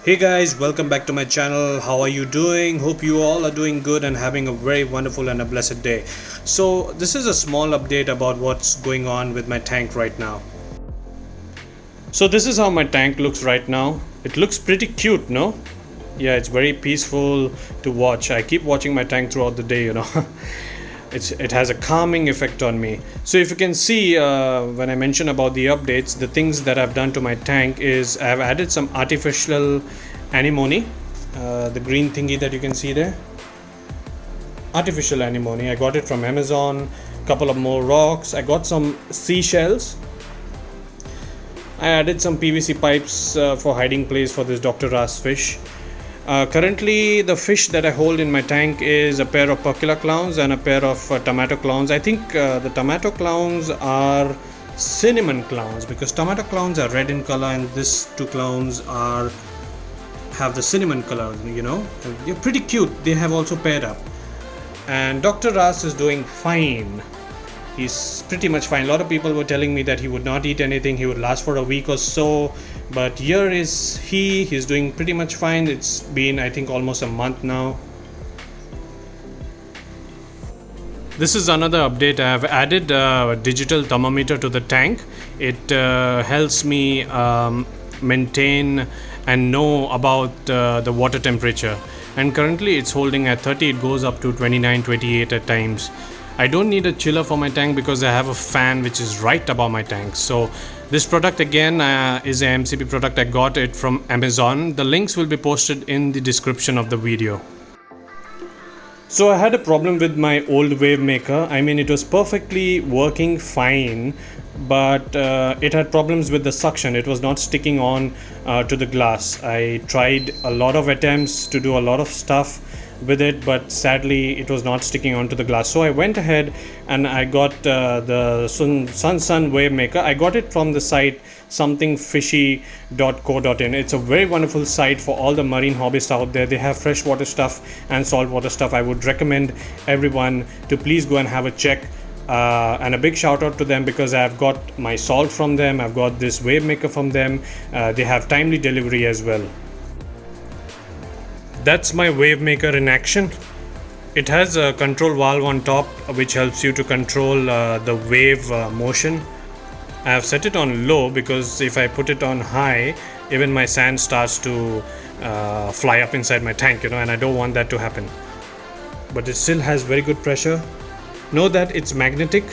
Hey guys, welcome back to my channel. How are you doing? Hope you all are doing good and having a very wonderful and a blessed day. So this is a small update about what's going on with my tank right now. So this is how my tank looks right now. It looks pretty cute, no? Yeah, it's very peaceful to watch. I keep watching my tank throughout the day, It has a calming effect on me. So if you can see, when I mention about the updates, the things that I've done to my tank is I've added some artificial anemone, the green thingy that you can see there. Artificial anemone, I got it from Amazon. Couple of more rocks. I got some seashells. I added some PVC pipes for hiding place for this Dr. Ras fish. Currently the fish that I hold in my tank is a pair of percula clowns and a pair of tomato clowns. I think the tomato clowns are cinnamon clowns because tomato clowns are red in color and these two clowns have the cinnamon color, They're pretty cute. They have also paired up. And Dr. Ras is doing fine. He's pretty much fine. A lot of people were telling me that he would not eat anything, he would last for a week or so, but here is he's doing pretty much fine. It's been, I think, almost a month now. This is another update. I have added a digital thermometer to the tank. It helps me maintain and know about the water temperature, and currently it's holding at 30. It goes up to 29, 28 at times. I don't need a chiller for my tank because I have a fan which is right above my tank. So this product again is an MCP product. I got it from Amazon. The links will be posted in the description of the video. So I had a problem with my old wave maker. I mean, it was perfectly working fine, but it had problems with the suction. It was not sticking on to the glass. I tried a lot of attempts to do a lot of stuff with it, but sadly it was not sticking onto the glass. So I went ahead and I got the Sun wave maker. I got it from the site somethingfishy.co.in. It's a very wonderful site for all the marine hobbyists out there. They have freshwater stuff and saltwater stuff. I would recommend everyone to please go and have a check. And a big shout out to them because I've got my salt from them. I've got this wave maker from them. They have timely delivery as well. That's my wave maker in action. It has a control valve on top which helps you to control the wave motion. I have set it on low because if I put it on high, even my sand starts to fly up inside my tank, and I don't want that to happen. But it still has very good pressure. Know that it's magnetic,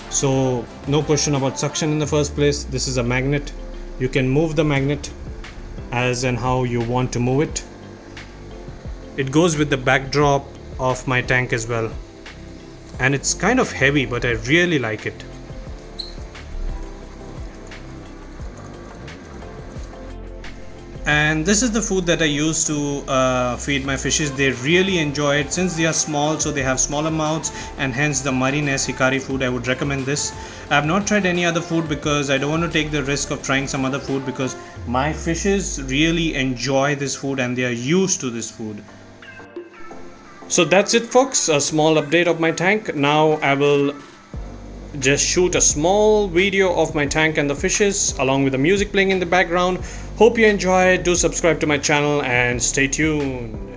so no question about suction in the first place. This is a magnet. You can move the magnet as and how you want to move it. It goes with the backdrop of my tank as well, and it's kind of heavy, but I really like it. And this is the food that I use to feed my fishes. They really enjoy it since they are small, so they have smaller mouths, and hence the Marine S Hikari food. I would recommend this. I have not tried any other food because I don't want to take the risk of trying some other food because my fishes really enjoy this food and they are used to this food. So that's it, folks, a small update of my tank. Now I will just shoot a small video of my tank and the fishes along with the music playing in the background. Hope you enjoy. Do subscribe to my channel and stay tuned.